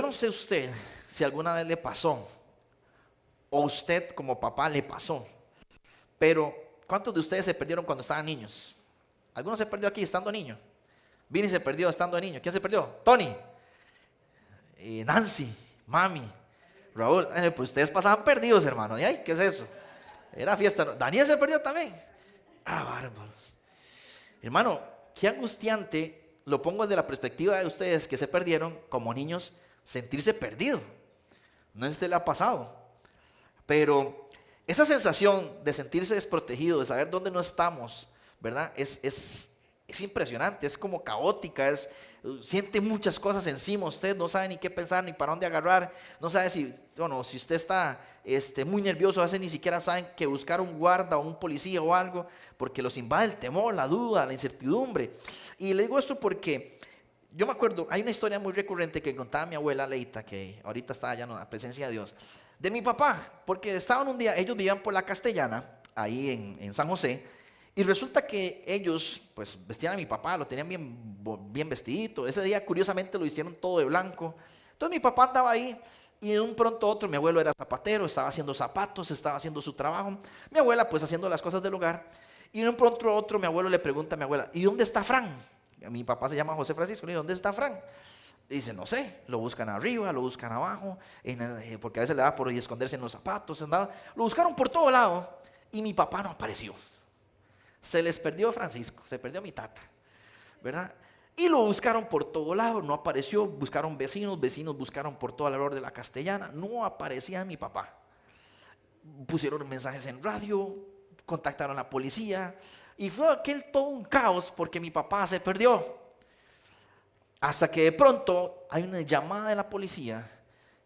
no sé usted si alguna vez le pasó, o usted como papá le pasó, pero ¿cuántos de ustedes se perdieron cuando estaban niños? ¿Alguno se perdió aquí estando niño? Vini se perdió estando niño. ¿Quién se perdió? Tony, Nancy, Mami, Raúl. Pues ustedes pasaban perdidos, hermano. ¿Y ay, qué es eso? Era fiesta. Daniel se perdió también. Ah, bárbaros. Hermano, qué angustiante, lo pongo desde la perspectiva de ustedes que se perdieron como niños, sentirse perdido. No sé si a usted le ha pasado, pero esa sensación de sentirse desprotegido, de saber dónde no estamos, ¿verdad? Es impresionante, es como caótica, siente muchas cosas encima, usted no sabe ni qué pensar, ni para dónde agarrar, no sabe si usted está muy nervioso, a veces ni siquiera saben que buscar un guarda o un policía o algo, porque los invade el temor, la duda, la incertidumbre. Y le digo esto porque yo me acuerdo, hay una historia muy recurrente que contaba mi abuela Leita, que ahorita está allá en la presencia de Dios, de mi papá, porque estaban un día, ellos vivían por la Castellana, ahí en San José, y resulta que ellos, pues, vestían a mi papá, lo tenían bien vestidito. Ese día, curiosamente, lo hicieron todo de blanco. Entonces mi papá andaba ahí, y de un pronto a otro, mi abuelo era zapatero, estaba haciendo zapatos, estaba haciendo su trabajo. Mi abuela, pues, haciendo las cosas del hogar. Y de un pronto a otro, mi abuelo le pregunta a mi abuela, ¿y dónde está Fran? Mi papá se llama José Francisco, le dice, ¿dónde está Fran? Dice, no sé, lo buscan arriba, lo buscan abajo, porque a veces le da por esconderse en los zapatos. Lo buscaron por todo lado, y mi papá no apareció. Se les perdió Francisco, se perdió mi tata, ¿verdad? Y lo buscaron por todo lado, no apareció, buscaron vecinos buscaron por todo alrededor de la Castellana, no aparecía mi papá. Pusieron mensajes en radio, contactaron a la policía, y fue aquel todo un caos porque mi papá se perdió. Hasta que de pronto hay una llamada de la policía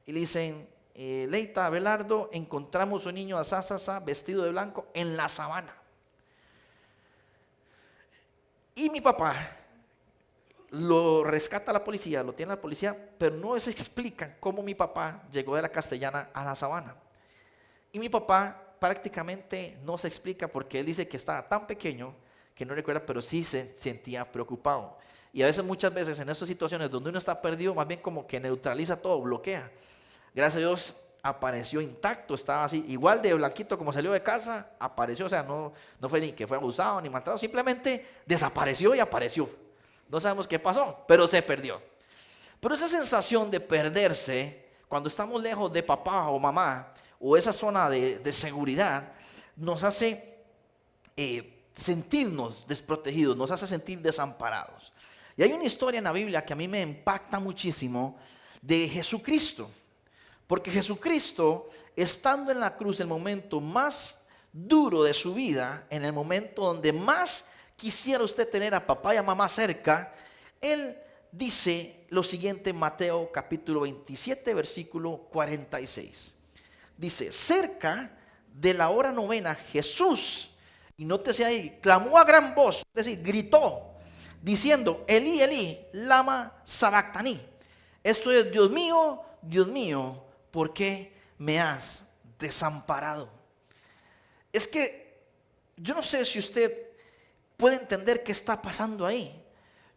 y le dicen, Leita, Abelardo, encontramos un niño asá, vestido de blanco en la sabana. Y mi papá lo rescata la policía, lo tiene la policía, pero no se explica cómo mi papá llegó de la Castellana a la sabana. Y mi papá prácticamente no se explica porque él dice que estaba tan pequeño que no recuerda, pero sí se sentía preocupado. Y a veces, muchas veces en estas situaciones donde uno está perdido, más bien como que neutraliza todo, bloquea. Gracias a Dios apareció intacto, estaba así, igual de blanquito como salió de casa, apareció, o sea, no fue ni que fue abusado ni maltratado, simplemente desapareció y apareció. No sabemos qué pasó, pero se perdió. Pero esa sensación de perderse, cuando estamos lejos de papá o mamá, o esa zona de seguridad, nos hace sentirnos desprotegidos, nos hace sentir desamparados. Y hay una historia en la Biblia que a mí me impacta muchísimo de Jesucristo. Porque Jesucristo, estando en la cruz, el momento más duro de su vida, en el momento donde más quisiera usted tener a papá y a mamá cerca, Él dice lo siguiente en Mateo capítulo 27, versículo 46. Dice, cerca de la hora novena, Jesús, y nótese ahí, clamó a gran voz, es decir, gritó, diciendo, Elí, Elí, lama sabactaní. Esto es, Dios mío, ¿por qué me has desamparado? Es que yo no sé si usted puede entender qué está pasando ahí.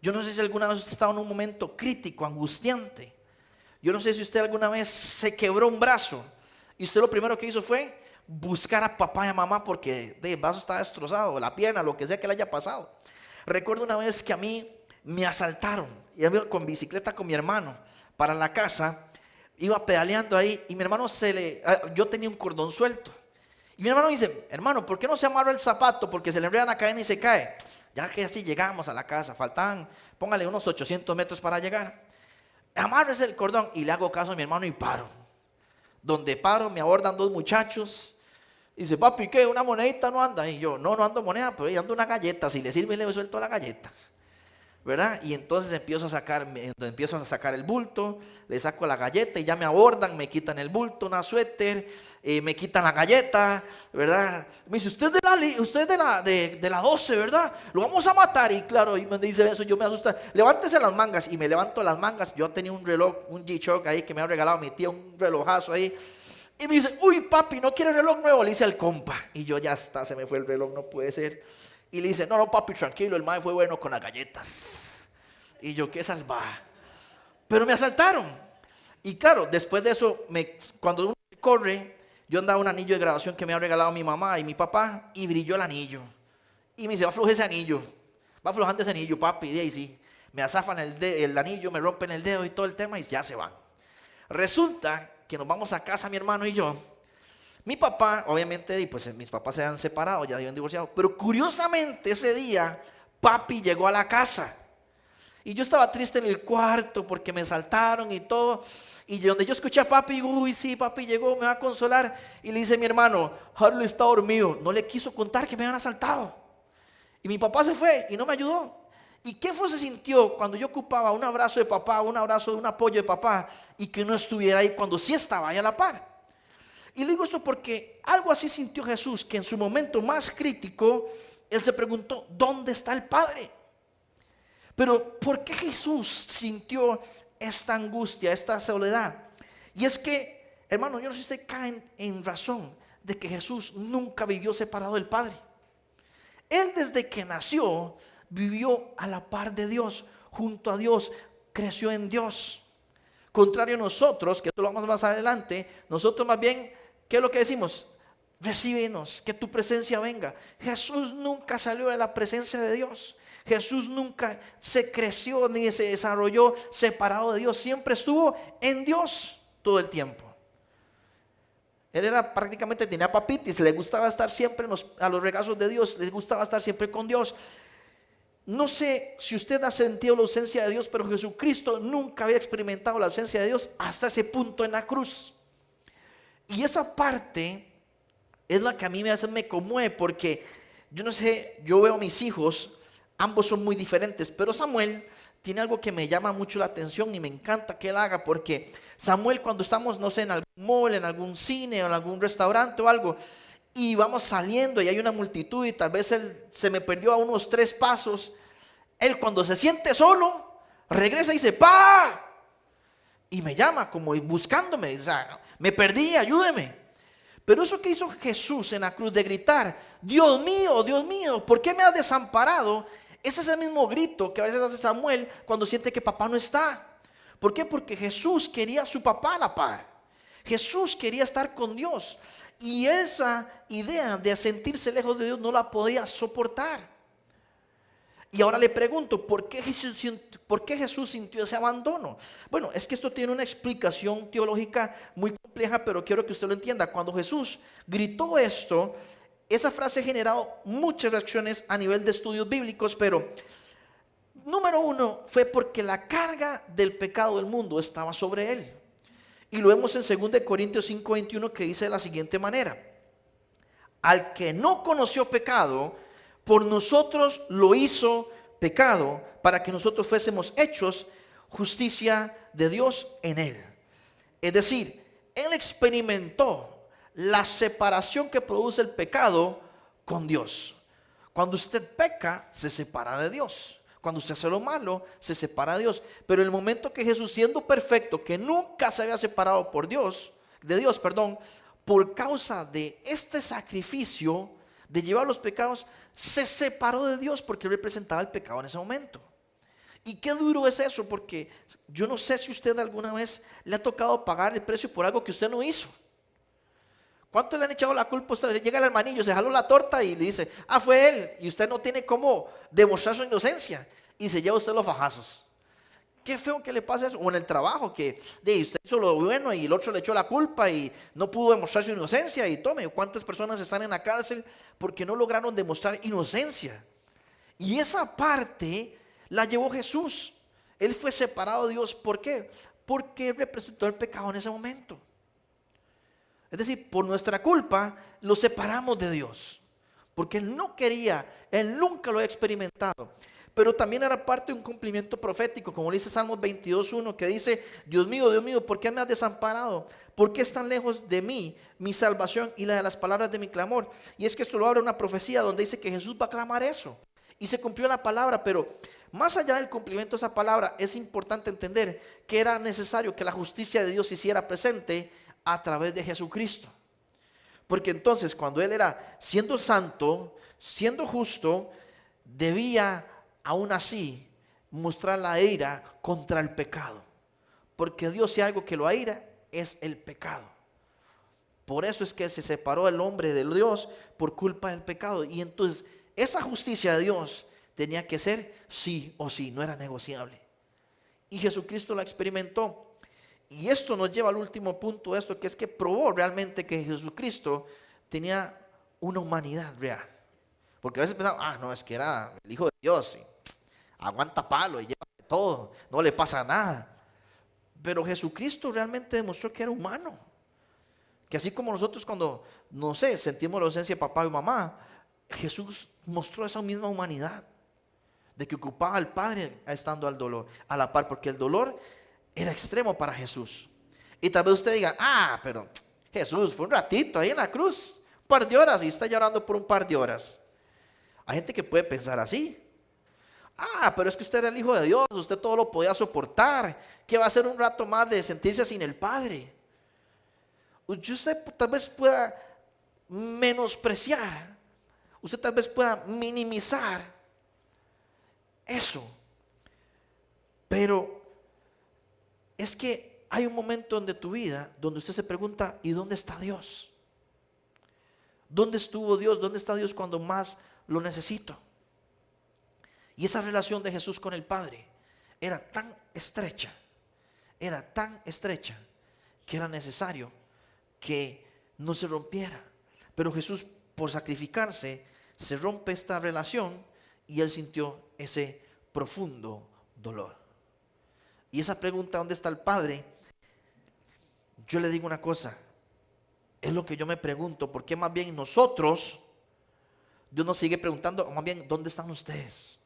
Yo no sé si alguna vez usted estaba en un momento crítico, angustiante. Yo no sé si usted alguna vez se quebró un brazo y usted lo primero que hizo fue buscar a papá y a mamá porque el brazo está destrozado, la pierna, lo que sea que le haya pasado. Recuerdo una vez que a mí me asaltaron, iba con bicicleta con mi hermano para la casa, iba pedaleando ahí y mi hermano yo tenía un cordón suelto. Y mi hermano dice, hermano, ¿por qué no se amarra el zapato? Porque se le enreda la cadena y se cae. Ya que así llegamos a la casa, faltaban, póngale unos 800 metros para llegar. Amárrese el cordón y le hago caso a mi hermano y paro. Donde paro me abordan dos muchachos. Dice, papi, ¿qué? ¿Una monedita no anda? Y yo, no ando moneda, pero ando una galleta. Si le sirve, le suelto la galleta, ¿verdad? Y entonces empiezo a sacar el bulto, le saco la galleta y ya me abordan, me quitan el bulto, una suéter, me quitan la galleta, ¿verdad? Me dice, usted es de la 12, ¿verdad? Lo vamos a matar. Y claro, y me dice eso, yo me asusto, levántese las mangas. Y me levanto las mangas. Yo tenía un reloj, un G-Shock ahí que me ha regalado mi tía, un relojazo ahí. Y me dice, uy papi, ¿no quiere reloj nuevo? Le dice al compa. Y yo, ya está, se me fue el reloj, no puede ser. Y le dice, no papi, tranquilo, el mae fue bueno con las galletas. Y yo, qué salvaje. Pero me asaltaron. Y claro, después de eso, cuando uno corre, yo andaba un anillo de graduación que me había regalado mi mamá y mi papá, y brilló el anillo. Y me dice, va a aflojar ese anillo, va aflojando ese anillo, papi, y ahí sí. Me azafan el anillo, me rompen el dedo y todo el tema y ya se van. Resulta que nos vamos a casa, mi hermano y yo. Mi papá, obviamente, y pues mis papás se han separado, ya habían divorciado. Pero curiosamente ese día, papi llegó a la casa. Y yo estaba triste en el cuarto porque me saltaron y todo. Y donde yo escuché a papi, digo, uy, sí, papi llegó, me va a consolar. Y le dice mi hermano, Harley está dormido. No le quiso contar que me habían asaltado. Y mi papá se fue y no me ayudó. ¿Y qué se sintió cuando yo ocupaba un abrazo de papá, un abrazo, un apoyo de papá, y que no estuviera ahí cuando sí estaba ahí a la par? Y le digo esto porque algo así sintió Jesús, que en su momento más crítico, él se preguntó, ¿dónde está el Padre? Pero ¿por qué Jesús sintió esta angustia, esta soledad? Y es que, hermano, yo no sé si ustedes caen en razón de que Jesús nunca vivió separado del Padre. Él desde que nació vivió a la par de Dios, junto a Dios, creció en Dios. Contrario a nosotros, que esto lo vamos más adelante, nosotros más bien, ¿qué es lo que decimos? Recíbenos, que tu presencia venga. Jesús nunca salió de la presencia de Dios. Jesús nunca se creció ni se desarrolló separado de Dios. Siempre estuvo en Dios todo el tiempo. Él era prácticamente, tenía papitis, le gustaba estar siempre a los regazos de Dios, le gustaba estar siempre con Dios. No sé si usted ha sentido la ausencia de Dios, pero Jesucristo nunca había experimentado la ausencia de Dios hasta ese punto en la cruz. Y esa parte es la que a mí me conmueve, porque yo no sé, yo veo a mis hijos, ambos son muy diferentes, pero Samuel tiene algo que me llama mucho la atención y me encanta que él haga, porque Samuel, cuando estamos, no sé, en algún mall, en algún cine o en algún restaurante o algo, y vamos saliendo y hay una multitud y tal vez él se me perdió a unos 3 pasos, él cuando se siente solo, regresa y dice, ¡pa! Y me llama como buscándome, o sea, me perdí, ayúdeme. Pero eso que hizo Jesús en la cruz de gritar, Dios mío, ¿por qué me has desamparado? Es ese mismo grito que a veces hace Samuel cuando siente que papá no está. ¿Por qué? Porque Jesús quería a su papá a la par. Jesús quería estar con Dios. Y esa idea de sentirse lejos de Dios no la podía soportar. Y ahora le pregunto, ¿por qué Jesús sintió ese abandono? Bueno, es que esto tiene una explicación teológica muy compleja, pero quiero que usted lo entienda. Cuando Jesús gritó esto, esa frase ha generado muchas reacciones a nivel de estudios bíblicos, pero número 1 fue porque la carga del pecado del mundo estaba sobre él. Y lo vemos en 2 Corintios 5:21, que dice de la siguiente manera: al que no conoció pecado, por nosotros lo hizo pecado, para que nosotros fuésemos hechos justicia de Dios en él. Es decir, él experimentó la separación que produce el pecado con Dios. Cuando usted peca, se separa de Dios. Cuando usted hace lo malo, se separa de Dios. Pero en el momento que Jesús, siendo perfecto, que nunca se había separado de Dios, por causa de este sacrificio de llevar los pecados, se separó de Dios porque representaba el pecado en ese momento. Y qué duro es eso, porque yo no sé si usted alguna vez le ha tocado pagar el precio por algo que usted no hizo. ¿Cuánto le han echado la culpa a usted? Llega el hermanillo, se jaló la torta y le dice, fue él, y usted no tiene cómo demostrar su inocencia, y se lleva usted los fajazos. Qué feo que le pase eso. O en el trabajo, que usted hizo lo bueno y el otro le echó la culpa y no pudo demostrar su inocencia. Y tome, ¿cuántas personas están en la cárcel porque no lograron demostrar inocencia? Y esa parte la llevó Jesús. Él fue separado de Dios. ¿Por qué? Porque representó el pecado en ese momento. Es decir, por nuestra culpa lo separamos de Dios. Porque Él no quería, Él nunca lo ha experimentado. Pero también era parte de un cumplimiento profético, como dice Salmos 22:1, que dice, Dios mío, ¿por qué me has desamparado? ¿Por qué están lejos de mí mi salvación y la de las palabras de mi clamor? Y es que esto lo abre una profecía donde dice que Jesús va a clamar eso. Y se cumplió la palabra, pero más allá del cumplimiento de esa palabra, es importante entender que era necesario que la justicia de Dios se hiciera presente a través de Jesucristo. Porque entonces, cuando Él era siendo santo, siendo justo, debía aún así mostrar la ira contra el pecado. porque Dios, si hay algo que lo aira, es el pecado. Por eso es que se separó el hombre de Dios por culpa del pecado. Y entonces esa justicia de Dios tenía que ser sí o sí, no era negociable. Y Jesucristo la experimentó. Y esto nos lleva al último punto, esto que es que probó realmente que Jesucristo tenía una humanidad real. Porque a veces pensamos, no, es que era el Hijo de Dios, y aguanta palo y lleva de todo, no le pasa nada. Pero Jesucristo realmente demostró que era humano. Que así como nosotros cuando, no sé, sentimos la ausencia de papá y mamá, Jesús mostró esa misma humanidad. De que ocupaba al Padre estando al dolor, a la par, porque el dolor era extremo para Jesús. Y tal vez usted diga, pero Jesús fue un ratito ahí en la cruz, un par de horas, y está llorando por un par de horas. Hay gente que puede pensar así. Pero es que usted era el Hijo de Dios, usted todo lo podía soportar. ¿Qué va a ser un rato más de sentirse sin el Padre? Usted tal vez pueda menospreciar, usted tal vez pueda minimizar eso. Pero es que hay un momento de tu vida donde usted se pregunta, ¿y dónde está Dios? ¿Dónde estuvo Dios? ¿Dónde está Dios cuando más lo necesito? Y esa relación de Jesús con el Padre era tan estrecha, que era necesario que no se rompiera. Pero Jesús, por sacrificarse, se rompe esta relación y él sintió ese profundo dolor. Y esa pregunta, ¿dónde está el Padre? Yo le digo una cosa, es lo que yo me pregunto, ¿por qué más bien nosotros, Dios nos sigue preguntando, más bien, ¿dónde están ustedes?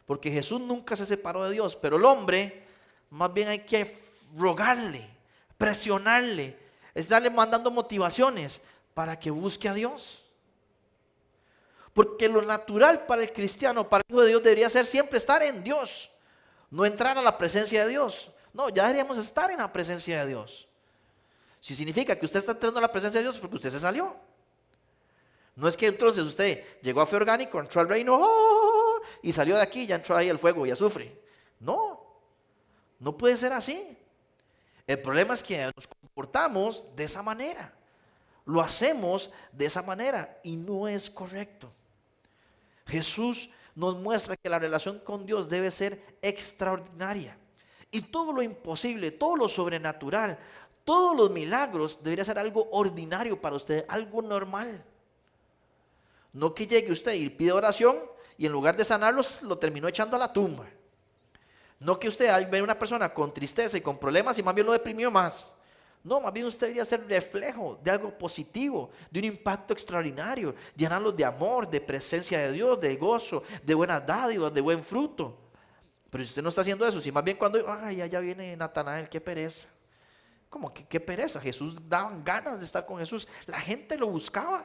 Porque Jesús nunca se separó de Dios, pero el hombre, más bien hay que rogarle, presionarle, estarle mandando motivaciones para que busque a Dios. Porque lo natural para el cristiano, para el Hijo de Dios, debería ser siempre estar en Dios, no entrar a la presencia de Dios. No, ya deberíamos estar en la presencia de Dios. Si significa que usted está entrando a la presencia de Dios, porque usted se salió. No es que entonces usted llegó a fe orgánico, entró al reino, y salió de aquí y ya entró ahí el fuego y azufre. No, no puede ser así. El problema es que nos comportamos de esa manera. Lo hacemos de esa manera y no es correcto. Jesús nos muestra que la relación con Dios debe ser extraordinaria. Y todo lo imposible, todo lo sobrenatural, todos los milagros debería ser algo ordinario para usted, algo normal. No que llegue usted y pide oración y en lugar de sanarlos lo terminó echando a la tumba. No que usted ve a una persona con tristeza y con problemas y más bien lo deprimió más. No, más bien usted debería ser reflejo de algo positivo, de un impacto extraordinario, llenarlos de amor, de presencia de Dios, de gozo, de buenas dádivas, de buen fruto. Pero si usted no está haciendo eso, si más bien cuando, ya viene Natanael, qué pereza. ¿Cómo que qué pereza? Jesús daban ganas de estar con Jesús. La gente lo buscaba.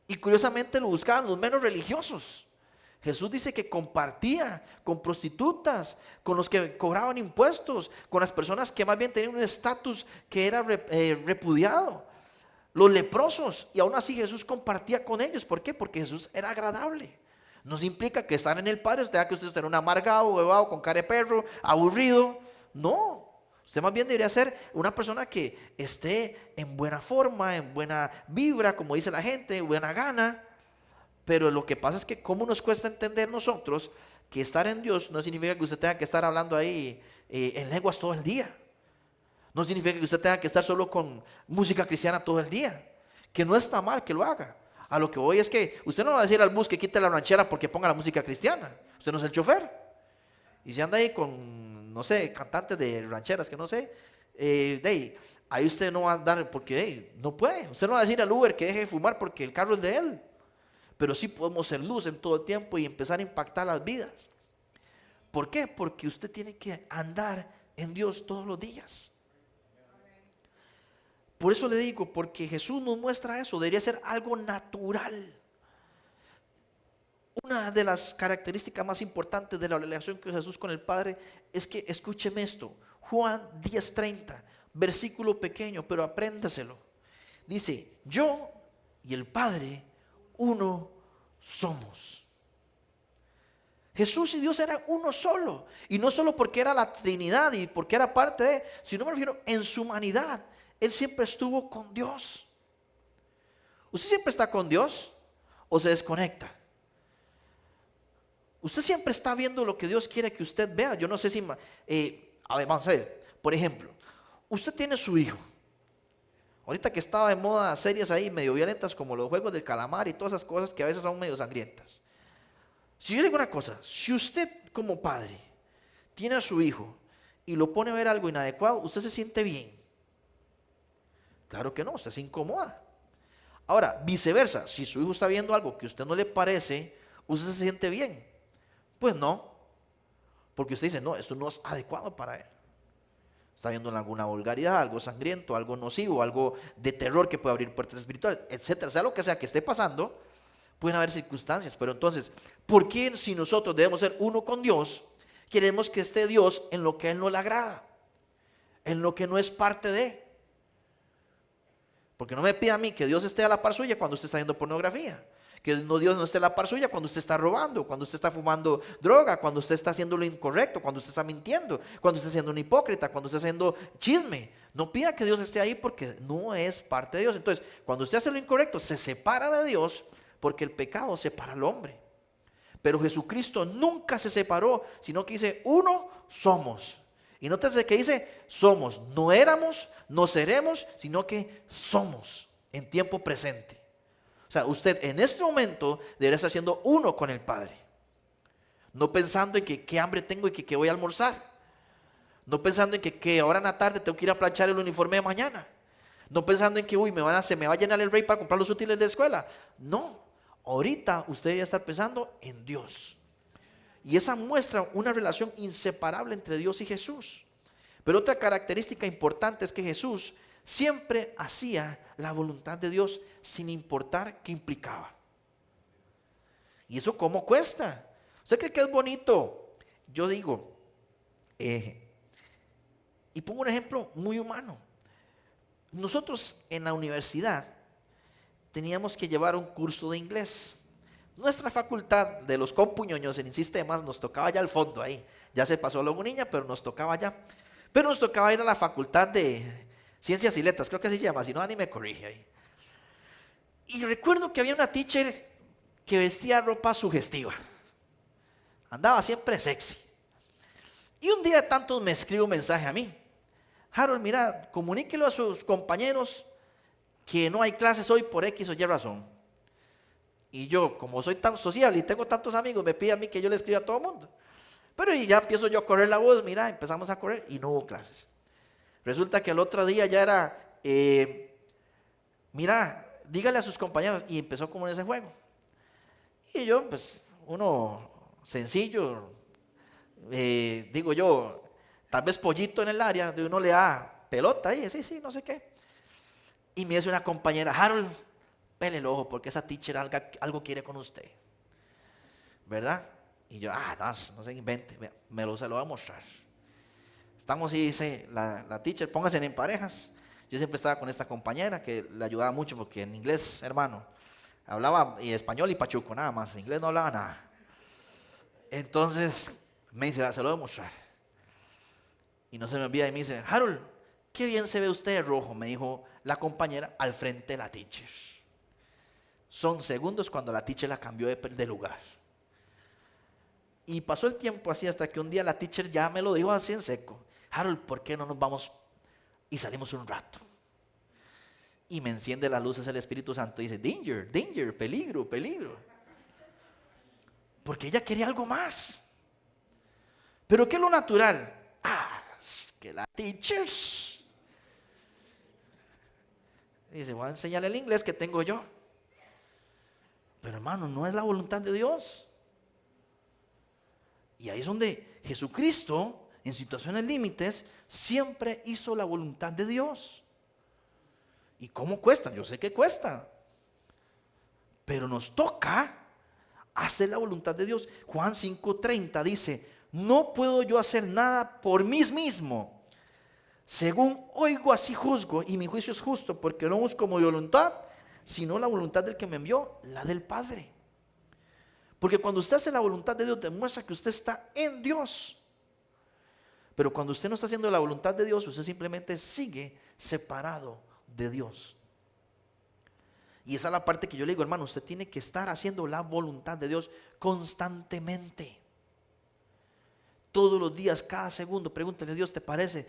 Y curiosamente lo buscaban los menos religiosos. Jesús dice que compartía con prostitutas, con los que cobraban impuestos, con las personas que más bien tenían un estatus que era repudiado, los leprosos, y aún así Jesús compartía con ellos. ¿Por qué? Porque Jesús era agradable. No significa que estar en el Padre usted tenga que usted estar un amargado, huevado, con cara de perro, aburrido. No, usted más bien debería ser una persona que esté en buena forma, en buena vibra, como dice la gente, buena gana. Pero lo que pasa es que cómo nos cuesta entender nosotros que estar en Dios no significa que usted tenga que estar hablando ahí en lenguas todo el día. No significa que usted tenga que estar solo con música cristiana todo el día. Que no está mal que lo haga. A lo que voy es que usted no va a decir al bus que quite la ranchera porque ponga la música cristiana. Usted no es el chofer. Y si anda ahí con, no sé, cantantes de rancheras que no sé, ahí usted no va a andar porque no puede. Usted no va a decir al Uber que deje de fumar porque el carro es de él. Pero sí podemos ser luz en todo el tiempo y empezar a impactar las vidas. ¿Por qué? Porque usted tiene que andar en Dios todos los días. Por eso le digo, porque Jesús nos muestra eso, debería ser algo natural. Una de las características más importantes de la relación de Jesús con el Padre es que, escúcheme esto, Juan 10:30, versículo pequeño, pero apréndaselo. Dice, yo y el Padre uno somos. Jesús y Dios eran uno solo. Y no solo porque era la Trinidad y porque era parte de, sino me refiero en su humanidad. Él siempre estuvo con Dios. ¿Usted siempre está con Dios o se desconecta? Usted siempre está viendo lo que Dios quiere que usted vea. Yo no sé si, a ver, vamos a ver. Por ejemplo, usted tiene su hijo. Ahorita que estaba de moda series ahí medio violentas como los juegos del calamar y todas esas cosas que a veces son medio sangrientas. Si yo le digo una cosa, si usted como padre tiene a su hijo y lo pone a ver algo inadecuado, ¿usted se siente bien? Claro que no, usted se incomoda. Ahora, viceversa, si su hijo está viendo algo que a usted no le parece, ¿usted se siente bien? Pues no, porque usted dice, no, esto no es adecuado para él. Está viendo alguna vulgaridad, algo sangriento, algo nocivo, algo de terror que puede abrir puertas espirituales, etcétera. Sea lo que sea que esté pasando, pueden haber circunstancias. Pero entonces, ¿por qué si nosotros debemos ser uno con Dios, queremos que esté Dios en lo que a Él no le agrada, en lo que no es parte de? Porque no me pida a mí que Dios esté a la par suya cuando usted está viendo pornografía. Que Dios no esté a la par suya cuando usted está robando, cuando usted está fumando droga, cuando usted está haciendo lo incorrecto, cuando usted está mintiendo, cuando usted está siendo un hipócrita, cuando usted está haciendo chisme. No pida que Dios esté ahí porque no es parte de Dios. Entonces, cuando usted hace lo incorrecto, se separa de Dios porque el pecado separa al hombre. Pero Jesucristo nunca se separó, sino que dice, uno somos. Y nótese que dice, somos. No éramos, no seremos, sino que somos en tiempo presente. O sea, usted en este momento debería estar siendo uno con el Padre. No pensando en que qué hambre tengo y que qué voy a almorzar. No pensando en que ahora en la tarde tengo que ir a planchar el uniforme de mañana. No pensando en que se me va a llenar el rey para comprar los útiles de escuela. No, ahorita usted debe estar pensando en Dios. Y esa muestra una relación inseparable entre Dios y Jesús. Pero otra característica importante es que Jesús siempre hacía la voluntad de Dios sin importar qué implicaba. ¿Y eso cómo cuesta? ¿Usted cree que es bonito? Yo digo, y pongo un ejemplo muy humano. Nosotros en la universidad teníamos que llevar un curso de inglés. Nuestra facultad de los compuñoños en sistemas nos tocaba ya al fondo ahí. Ya se pasó la niña, pero nos tocaba ya. Pero nos tocaba ir a la facultad de Ciencias y Letras, creo que así se llama, si no, ni me corrige ahí. Y recuerdo que había una teacher que vestía ropa sugestiva. Andaba siempre sexy. Y un día de tantos me escribe un mensaje a mí. Harold, mira, comuníquelo a sus compañeros que no hay clases hoy por X o Y razón. Y yo, como soy tan sociable y tengo tantos amigos, me pide a mí que yo le escriba a todo el mundo. Pero y ya empiezo yo a correr la voz, mira, empezamos a correr y no hubo clases. Resulta que el otro día ya era, mira, dígale a sus compañeros, y empezó como en ese juego. Y yo, pues, uno sencillo, digo yo, tal vez pollito en el área, de uno le da pelota ahí, sí, no sé qué. Y me dice una compañera, Harold, pele el ojo, porque esa teacher algo quiere con usted, ¿verdad? Y yo, no se invente, se lo voy a mostrar. Estamos y dice la teacher, pónganse en parejas. Yo siempre estaba con esta compañera que le ayudaba mucho porque en inglés, hermano, hablaba español y pachuco, nada más. En inglés no hablaba nada. Entonces me dice, se lo voy a mostrar. Y no se me olvida y me dice, Harold, qué bien se ve usted de rojo, me dijo la compañera al frente de la teacher. Son segundos cuando la teacher la cambió de lugar. Y pasó el tiempo así hasta que un día la teacher ya me lo dijo así en seco. Harold, ¿por qué no nos vamos y salimos un rato? Y me enciende las luces el Espíritu Santo y dice, danger, danger, peligro, peligro. Porque ella quería algo más. ¿Pero qué es lo natural? Es que la teacher dice, voy a enseñarle el inglés que tengo yo. Pero hermano, no es la voluntad de Dios. Y ahí es donde Jesucristo, en situaciones límites, siempre hizo la voluntad de Dios. ¿Y cómo cuesta? Yo sé que cuesta. Pero nos toca hacer la voluntad de Dios. Juan 5:30 dice, no puedo yo hacer nada por mí mismo. Según oigo, así juzgo, y mi juicio es justo, porque no busco mi voluntad, sino la voluntad del que me envió, la del Padre. Porque cuando usted hace la voluntad de Dios, demuestra que usted está en Dios. Pero cuando usted no está haciendo la voluntad de Dios, usted simplemente sigue separado de Dios. Y esa es la parte que yo le digo, hermano, usted tiene que estar haciendo la voluntad de Dios constantemente. Todos los días, cada segundo, pregúntale a Dios, ¿te parece?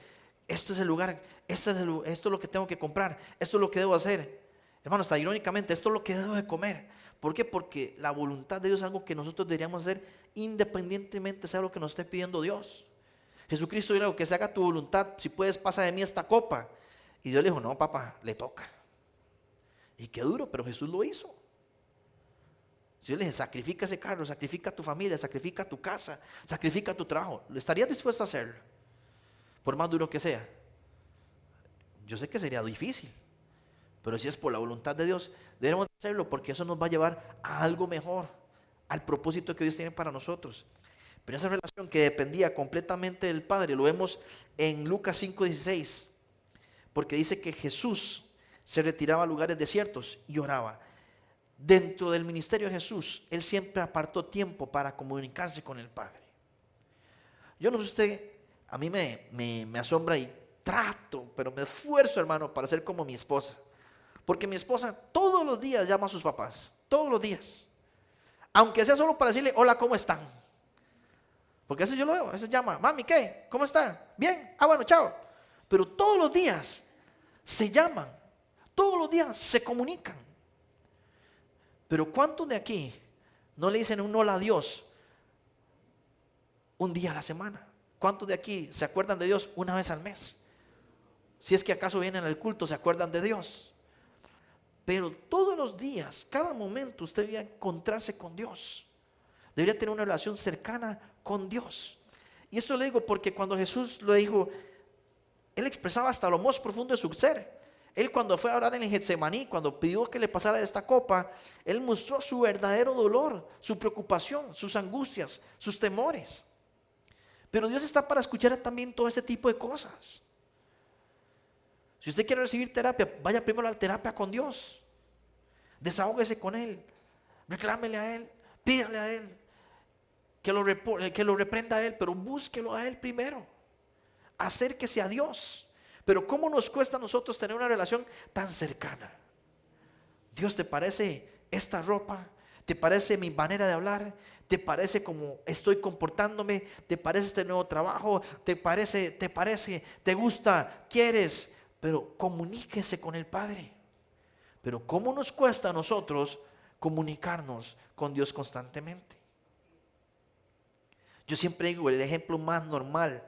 Esto es el lugar, esto es lo que tengo que comprar, esto es lo que debo hacer. Hermano, hasta irónicamente, esto es lo que debo de comer. ¿Por qué? Porque la voluntad de Dios es algo que nosotros deberíamos hacer independientemente sea lo que nos esté pidiendo Dios. Jesucristo dijo que se haga tu voluntad, si puedes pasa de mí esta copa. Y Dios le dijo, no papá, le toca. Y qué duro, pero Jesús lo hizo. Yo le dije, sacrifica ese carro, sacrifica a tu familia, sacrifica tu casa, sacrifica tu trabajo. ¿Estarías dispuesto a hacerlo? Por más duro que sea. Yo sé que sería difícil, pero si es por la voluntad de Dios, debemos hacerlo porque eso nos va a llevar a algo mejor, al propósito que Dios tiene para nosotros. Pero esa relación que dependía completamente del Padre, lo vemos en Lucas 5:16, porque dice que Jesús se retiraba a lugares desiertos y oraba. Dentro del ministerio de Jesús, Él siempre apartó tiempo para comunicarse con el Padre. Yo no sé usted, a mí me asombra y trato, pero me esfuerzo, hermano, para ser como mi esposa. Porque mi esposa todos los días llama a sus papás, todos los días. Aunque sea solo para decirle, hola, ¿cómo están? Porque eso yo lo veo, a veces llama, mami, ¿qué? ¿Cómo está? Bien, bueno, chao. Pero todos los días se llaman, todos los días se comunican. Pero ¿cuántos de aquí no le dicen un hola a Dios un día a la semana? ¿Cuántos de aquí se acuerdan de Dios una vez al mes? Si es que acaso vienen al culto, se acuerdan de Dios. Pero todos los días, cada momento, usted debería encontrarse con Dios. Debería tener una relación cercana con Dios. Y esto le digo porque cuando Jesús lo dijo, Él expresaba hasta lo más profundo de su ser. Él cuando fue a orar en el Getsemaní, cuando pidió que le pasara esta copa, Él mostró su verdadero dolor, su preocupación, sus angustias, sus temores. Pero Dios está para escuchar también todo ese tipo de cosas. Si usted quiere recibir terapia, vaya primero a la terapia con Dios. Desahógese con Él, reclámele a Él, pídale a Él, que lo reprenda a Él, pero búsquelo a Él primero. Acérquese a Dios. Pero ¿cómo nos cuesta a nosotros tener una relación tan cercana? Dios, ¿te parece esta ropa? ¿Te parece mi manera de hablar? ¿Te parece cómo estoy comportándome? ¿Te parece este nuevo trabajo? ¿Te parece? ¿Te gusta? ¿Quieres? Pero comuníquese con el Padre. Pero ¿cómo nos cuesta a nosotros comunicarnos con Dios constantemente? Yo siempre digo, el ejemplo más normal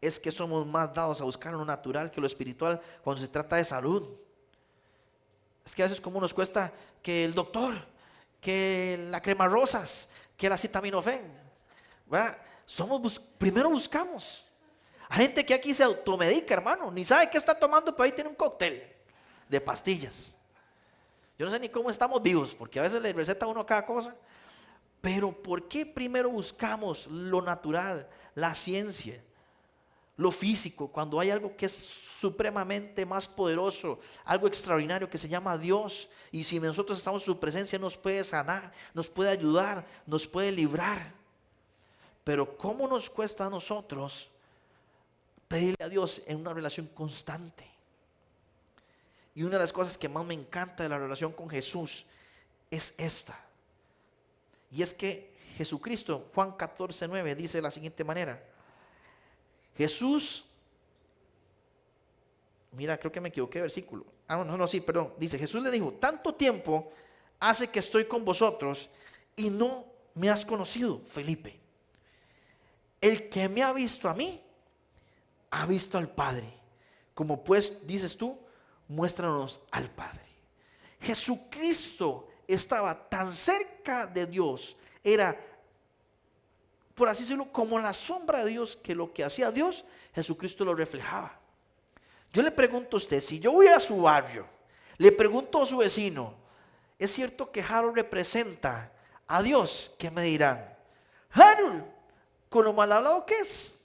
es que somos más dados a buscar lo natural que lo espiritual cuando se trata de salud. Es que a veces como nos cuesta que el doctor, que la crema rosas, que el acetaminofén, ¿verdad? Primero buscamos. Hay gente que aquí se automedica, hermano, ni sabe qué está tomando, pero ahí tiene un cóctel de pastillas. Yo no sé ni cómo estamos vivos, porque a veces le receta a uno cada cosa. Pero ¿por qué primero buscamos lo natural, la ciencia, lo físico, cuando hay algo que es supremamente más poderoso, algo extraordinario que se llama Dios? Y si nosotros estamos en su presencia, nos puede sanar, nos puede ayudar, nos puede librar. Pero ¿cómo nos cuesta a nosotros pedirle a Dios en una relación constante? Y una de las cosas que más me encanta de la relación con Jesús es esta. Y es que Jesucristo, Juan 14:9, dice de la siguiente manera. Jesús, mira, creo que me equivoqué de versículo. Perdón. Dice, Jesús le dijo, tanto tiempo hace que estoy con vosotros y no me has conocido, Felipe. El que me ha visto a mí, ha visto al Padre. Como pues dices tú, muéstranos al Padre. Jesucristo estaba tan cerca de Dios, era, por así decirlo, como la sombra de Dios, que lo que hacía Dios, Jesucristo lo reflejaba. Yo le pregunto a usted, si yo voy a su barrio, le pregunto a su vecino, ¿es cierto que Harold representa a Dios? ¿Qué me dirán? Harold, con lo mal hablado que es.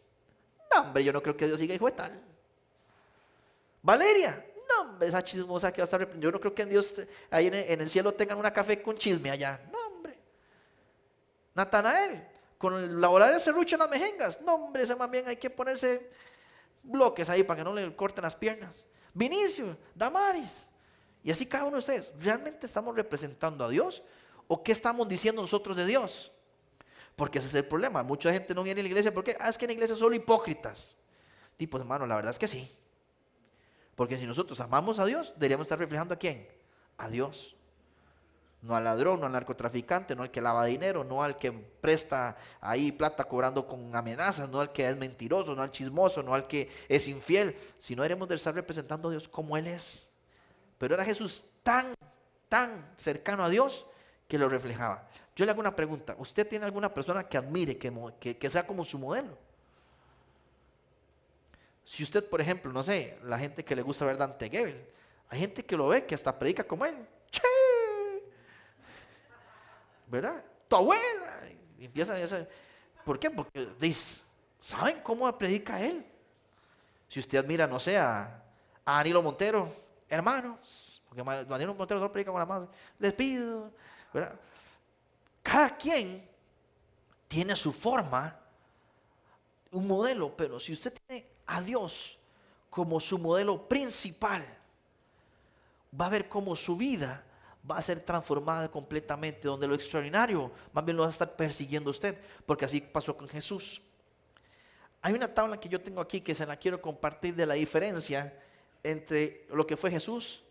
No, hombre, yo no creo que Dios siga hijo de tal. Valeria, no, hombre, esa chismosa que va a estar. Yo no creo que en Dios, ahí en el cielo tengan una café con chisme allá. No, hombre. Natanael, con la voladera de serrucho en las mejengas. No, hombre, ese más bien hay que ponerse bloques ahí para que no le corten las piernas. Vinicio, Damaris. Y así cada uno de ustedes. ¿Realmente estamos representando a Dios? ¿O qué estamos diciendo nosotros de Dios? Porque ese es el problema. Mucha gente no viene a la iglesia porque es que en la iglesia son solo hipócritas. Y pues hermano, la verdad es que sí. Porque si nosotros amamos a Dios, deberíamos estar reflejando ¿a quién? A Dios. No al ladrón, no al narcotraficante, no al que lava dinero, no al que presta ahí plata cobrando con amenazas, no al que es mentiroso, no al chismoso, no al que es infiel. Si no, deberíamos de estar representando a Dios como Él es. Pero era Jesús tan cercano a Dios que lo reflejaba. Yo le hago una pregunta. ¿Usted tiene alguna persona que admire, que sea como su modelo? Si usted, por ejemplo, no sé, la gente que le gusta ver Dante Gebel, hay gente que lo ve, que hasta predica como él. ¡Che! ¿Verdad? Tu abuela. Y empiezan a decir, ¿por qué? Porque ¿saben cómo predica él? Si usted admira, no sé, a Danilo Montero, hermanos, porque Danilo Montero solo predica con la mano, les pido, ¿verdad? Cada quien tiene su forma, un modelo, pero si usted tiene a Dios como su modelo principal, va a ver cómo su vida va a ser transformada completamente, donde lo extraordinario más bien lo va a estar persiguiendo usted, porque así pasó con Jesús. Hay una tabla que yo tengo aquí que se la quiero compartir de la diferencia entre lo que fue Jesús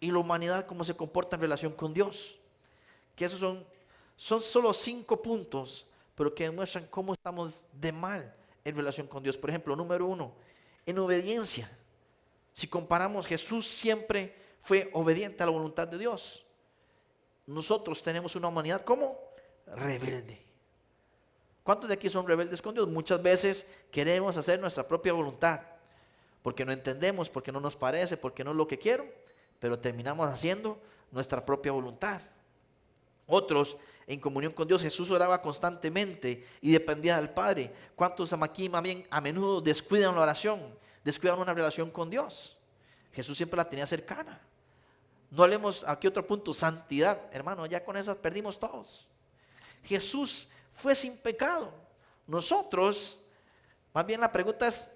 y la humanidad, cómo se comporta en relación con Dios. Que esos son solo 5 puntos, pero que demuestran cómo estamos de mal en relación con Dios. Por ejemplo, número 1, en obediencia. Si comparamos, Jesús siempre fue obediente a la voluntad de Dios. Nosotros tenemos una humanidad como rebelde. ¿Cuántos de aquí son rebeldes con Dios? Muchas veces queremos hacer nuestra propia voluntad, porque no entendemos, porque no nos parece, porque no es lo que quiero, pero terminamos haciendo nuestra propia voluntad. Otros, en comunión con Dios, Jesús oraba constantemente y dependía del Padre. ¿Cuántos aquí más bien a menudo descuidan la oración, descuidan una relación con Dios? Jesús siempre la tenía cercana. No hablemos aquí otro punto, santidad. Hermano, ya con eso perdimos todos. Jesús fue sin pecado. Nosotros, más bien la pregunta es,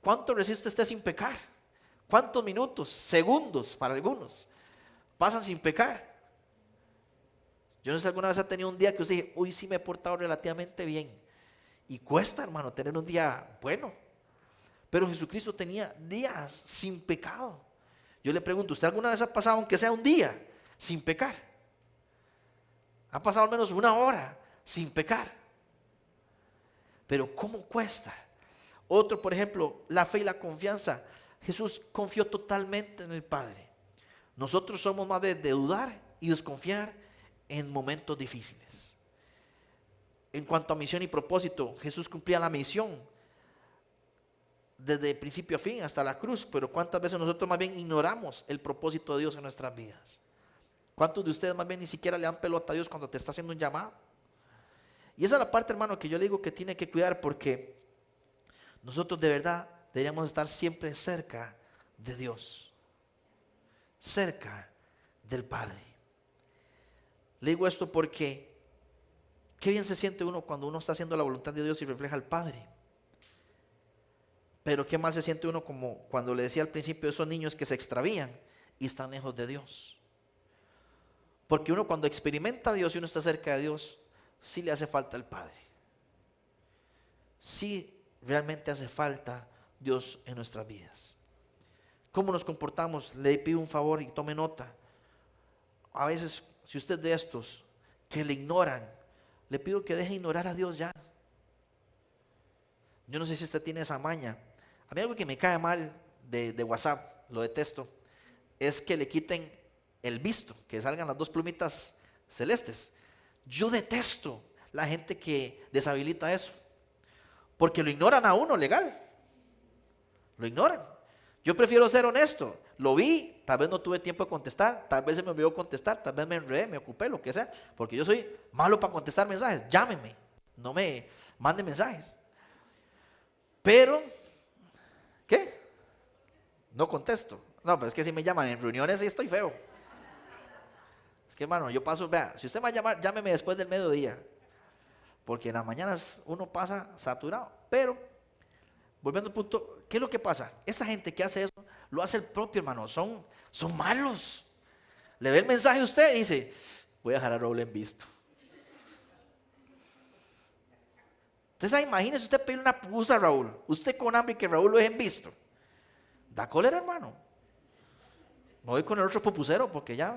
¿cuánto resiste usted sin pecar? ¿Cuántos minutos, segundos para algunos pasan sin pecar? Yo no sé si alguna vez ha tenido un día que usted dice, uy, sí me he portado relativamente bien. Y cuesta, hermano, tener un día bueno. Pero Jesucristo tenía días sin pecado. Yo le pregunto, ¿usted alguna vez ha pasado, aunque sea un día, sin pecar? Ha pasado al menos una hora sin pecar. Pero ¿cómo cuesta? Otro, por ejemplo, la fe y la confianza. Jesús confió totalmente en el Padre. Nosotros somos más de dudar y desconfiar en momentos difíciles. En cuanto a misión y propósito, Jesús cumplía la misión desde principio a fin hasta la cruz, pero ¿cuántas veces nosotros más bien ignoramos el propósito de Dios en nuestras vidas? ¿Cuántos de ustedes más bien ni siquiera le dan pelota a Dios cuando te está haciendo un llamado? Y esa es la parte, hermano, que yo le digo que tiene que cuidar, porque nosotros de verdad deberíamos estar siempre cerca de Dios, cerca del Padre. Le digo esto porque qué bien se siente uno cuando uno está haciendo la voluntad de Dios y refleja al Padre. Pero qué mal se siente uno, como cuando le decía al principio, de esos niños que se extravían y están lejos de Dios. Porque uno cuando experimenta a Dios y uno está cerca de Dios, sí le hace falta el Padre. Sí realmente hace falta Dios en nuestras vidas. ¿Cómo nos comportamos? Le pido un favor y tome nota. A veces, si usted es de estos que le ignoran, le pido que deje ignorar a Dios ya. Yo no sé si usted tiene esa maña. A mí algo que me cae mal de WhatsApp, lo detesto, es que le quiten el visto, que salgan las 2 plumitas celestes. Yo detesto la gente que deshabilita eso, porque lo ignoran a uno legal. Lo ignoran. Yo prefiero ser honesto. Lo vi, tal vez no tuve tiempo de contestar, tal vez se me olvidó contestar, tal vez me enredé, me ocupé, lo que sea, porque yo soy malo para contestar mensajes. Llámeme, no me mande mensajes. Pero, ¿qué? No contesto. No, pero es que si me llaman en reuniones sí estoy feo. Es que, hermano, yo paso, vea, si usted me va a llamar, llámeme después del mediodía. porque en las mañanas uno pasa saturado. Pero, volviendo al punto, ¿qué es lo que pasa? Esta gente que hace eso, lo hace el propio hermano, son malos. Le ve el mensaje a usted y dice, voy a dejar a Raúl en visto. Entonces, imagínese usted pedirle una pupusa a Raúl, usted con hambre y que Raúl lo deje en visto. Da cólera, hermano. Me voy con el otro pupusero porque ya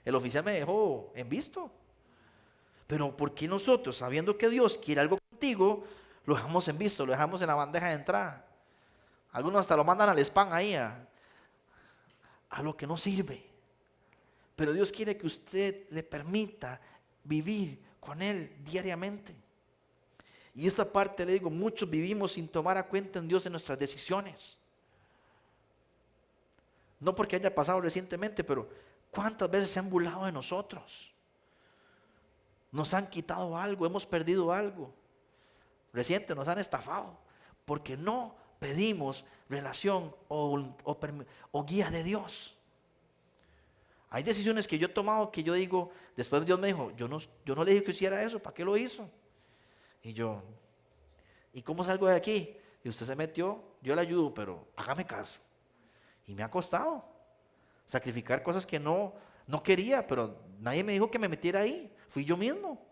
el oficial me dejó en visto. Pero ¿por qué nosotros, sabiendo que Dios quiere algo contigo, lo dejamos en visto, lo dejamos en la bandeja de entrada? Algunos hasta lo mandan al spam ahí a lo que no sirve. Pero Dios quiere que usted le permita vivir con Él diariamente. Y esta parte le digo, muchos vivimos sin tomar a cuenta en Dios en nuestras decisiones. No porque haya pasado recientemente, pero ¿cuántas veces se han burlado de nosotros? Nos han quitado algo, hemos perdido algo. Reciente nos han estafado porque no pedimos relación o guía de Dios. Hay decisiones que yo he tomado que yo digo, después Dios me dijo, yo no le dije que hiciera eso, ¿para qué lo hizo? Y yo, ¿y cómo salgo de aquí? Y usted se metió, yo le ayudo, pero hágame caso. Y me ha costado sacrificar cosas que no quería, pero nadie me dijo que me metiera ahí, fui yo mismo.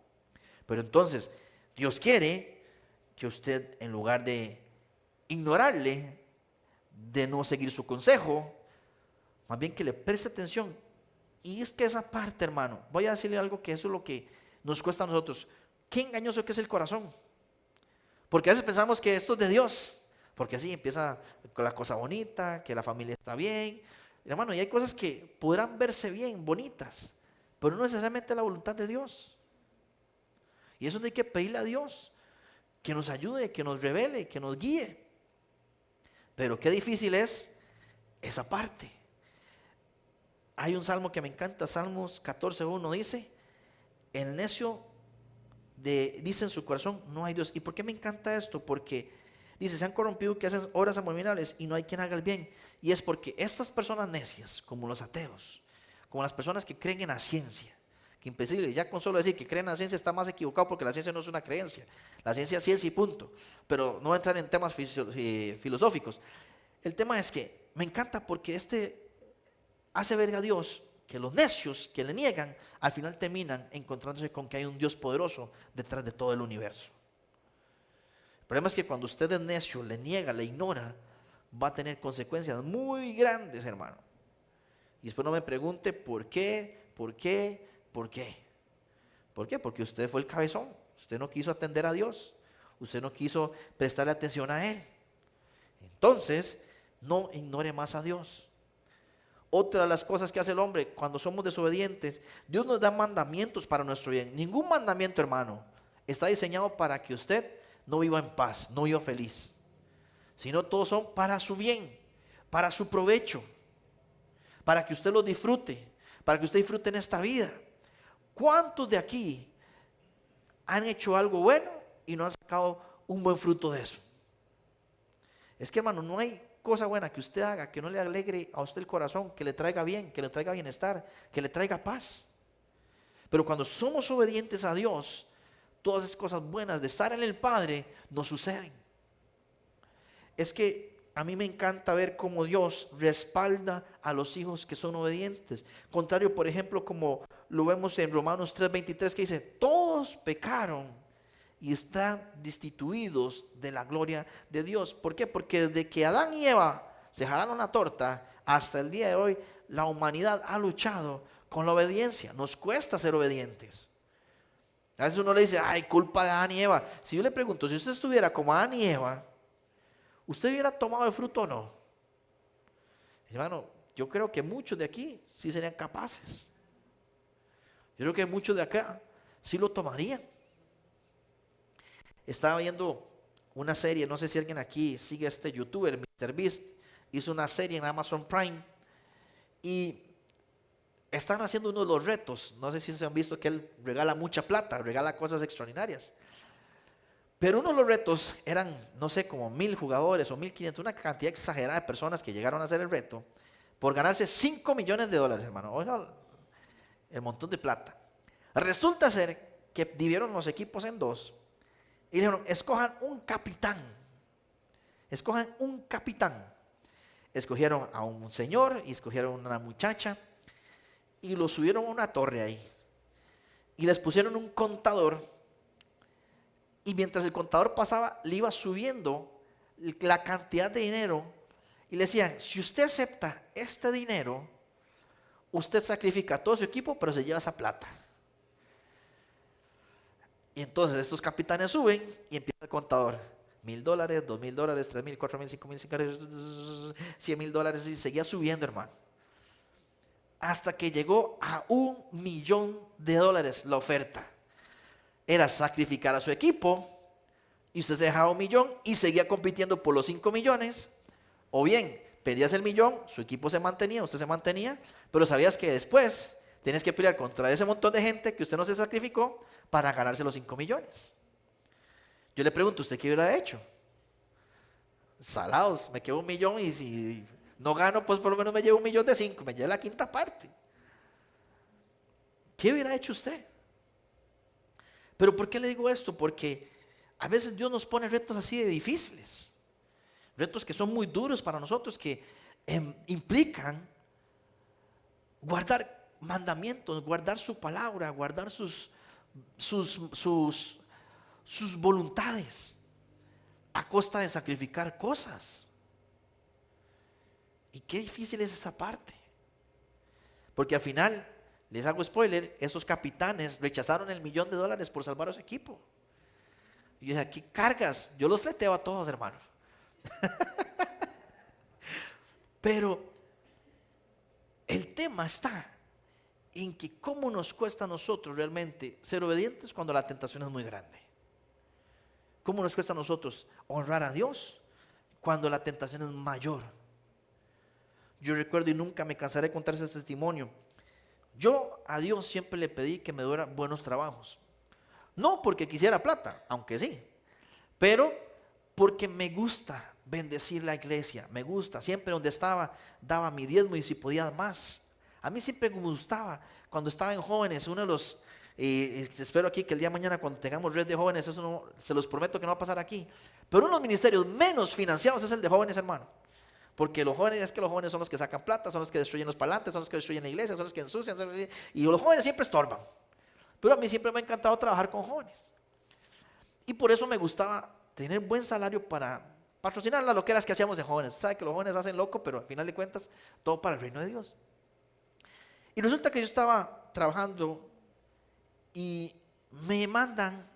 Pero entonces, Dios quiere que usted, en lugar de ignorarle, de no seguir su consejo, más bien que le preste atención. Y es que esa parte, hermano, voy a decirle algo que eso es lo que nos cuesta a nosotros. Qué engañoso que es el corazón. Porque a veces pensamos que esto es de Dios. Porque así empieza con la cosa bonita, que la familia está bien. Hermano, y hay cosas que podrán verse bien, bonitas, pero no necesariamente la voluntad de Dios. Y eso no hay que pedirle a Dios que nos ayude, que nos revele, que nos guíe. Pero qué difícil es esa parte. Hay un salmo que me encanta, Salmos 14:1 dice, el necio dice en su corazón, no hay Dios. ¿Y por qué me encanta esto? Porque dice, se han corrompido que hacen obras abominables y no hay quien haga el bien. Y es porque estas personas necias, como los ateos, como las personas que creen en la ciencia, que imposible, ya con solo decir que creen en la ciencia está más equivocado porque la ciencia no es una creencia. La ciencia es ciencia y punto. Pero no entrar en temas filosóficos. El tema es que me encanta porque hace ver a Dios que los necios que le niegan, al final terminan encontrándose con que hay un Dios poderoso detrás de todo el universo. El problema es que cuando usted es necio, le niega, le ignora, va a tener consecuencias muy grandes, hermano. Y después no me pregunte por qué. ¿Por qué? Porque usted fue el cabezón. Usted no quiso atender a Dios. Usted no quiso prestarle atención a Él. Entonces, no ignore más a Dios. Otra de las cosas que hace el hombre cuando somos desobedientes, Dios nos da mandamientos para nuestro bien. Ningún mandamiento, hermano, está diseñado para que usted no viva en paz, no viva feliz, sino todos son para su bien, para su provecho, para que usted los disfrute, para que usted disfrute en esta vida. ¿Cuántos de aquí han hecho algo bueno y no han sacado un buen fruto de eso? Es que, hermano, no hay cosa buena que usted haga que no le alegre a usted el corazón, que le traiga bien, que le traiga bienestar, que le traiga paz. Pero cuando somos obedientes a Dios, todas esas cosas buenas de estar en el Padre nos suceden. Es que a mí me encanta ver cómo Dios respalda a los hijos que son obedientes. Contrario, por ejemplo, como lo vemos en Romanos 3:23, que dice, todos pecaron y están destituidos de la gloria de Dios. ¿Por qué? Porque desde que Adán y Eva se jalaron la torta hasta el día de hoy, la humanidad ha luchado con la obediencia. Nos cuesta ser obedientes. A veces uno le dice, ay, culpa de Adán y Eva. Si yo le pregunto, si usted estuviera como Adán y Eva, ¿usted hubiera tomado el fruto o no? Hermano, yo creo que muchos de aquí sí serían capaces. Yo creo que muchos de acá sí lo tomarían. Estaba viendo una serie, no sé si alguien aquí sigue a este youtuber, MrBeast, hizo una serie en Amazon Prime y están haciendo uno de los retos. No sé si se han visto que él regala mucha plata, regala cosas extraordinarias. Pero uno de los retos eran, no sé, como 1,000 jugadores o 1,500, una cantidad exagerada de personas que llegaron a hacer el reto por ganarse $5 millones, hermano. Oiga, el montón de plata. Resulta ser que dividieron los equipos en dos Y le dijeron, escojan un capitán. Escojan un capitán. Escogieron a un señor y escogieron a una muchacha y lo subieron a una torre ahí. Y les pusieron un contador. Y mientras el contador pasaba, le iba subiendo la cantidad de dinero. Y le decían, si usted acepta este dinero, usted sacrifica todo su equipo, pero se lleva esa plata. Y entonces estos capitanes suben y empieza el contador. $1,000, $2,000, $3,000, $4,000, $5,000, $100,000. Y seguía subiendo, hermano. Hasta que llegó a $1,000,000 la oferta. Era sacrificar a su equipo y usted se dejaba $1,000,000 y seguía compitiendo por los 5 millones. O bien, pedías el 1,000,000, su equipo se mantenía, usted se mantenía, pero sabías que después tienes que pelear contra ese montón de gente que usted no se sacrificó para ganarse los 5 millones. Yo le pregunto, ¿usted qué hubiera hecho? Salados, me quedo $1,000,000 y si no gano, pues por lo menos me llevo $1,000,000 de 5, me llevo la quinta parte. ¿Qué hubiera hecho usted? Pero ¿por qué le digo esto? Porque a veces Dios nos pone retos así de difíciles. Retos que son muy duros para nosotros, que implican guardar mandamientos, guardar su palabra, guardar sus voluntades a costa de sacrificar cosas. Y qué difícil es esa parte. Porque al final, les hago spoiler, esos capitanes rechazaron el $1,000,000 por salvar a su equipo. Y yo dije, ¿qué cargas? Yo los fleteo a todos, hermanos. Pero el tema está en que cómo nos cuesta a nosotros realmente ser obedientes cuando la tentación es muy grande. Cómo nos cuesta a nosotros honrar a Dios cuando la tentación es mayor. Yo recuerdo y nunca me cansaré de contar ese testimonio. Yo a Dios siempre le pedí que me diera buenos trabajos. No porque quisiera plata, aunque sí, pero porque me gusta bendecir la iglesia, me gusta. Siempre donde estaba, daba mi diezmo y si podía más. A mí siempre me gustaba, cuando estaba en jóvenes, uno de los, espero aquí que el día de mañana cuando tengamos red de jóvenes, eso no, se los prometo que no va a pasar aquí, pero uno de los ministerios menos financiados es el de jóvenes, hermano. Porque los jóvenes son los que sacan plata, son los que destruyen los palantes, son los que destruyen la iglesia, son los que ensucian, y los jóvenes siempre estorban. Pero a mí siempre me ha encantado trabajar con jóvenes. Y por eso me gustaba tener buen salario para patrocinar las loqueras que hacíamos de jóvenes. Sabe que los jóvenes hacen loco, pero al final de cuentas, todo para el reino de Dios. Y resulta que yo estaba trabajando y me mandan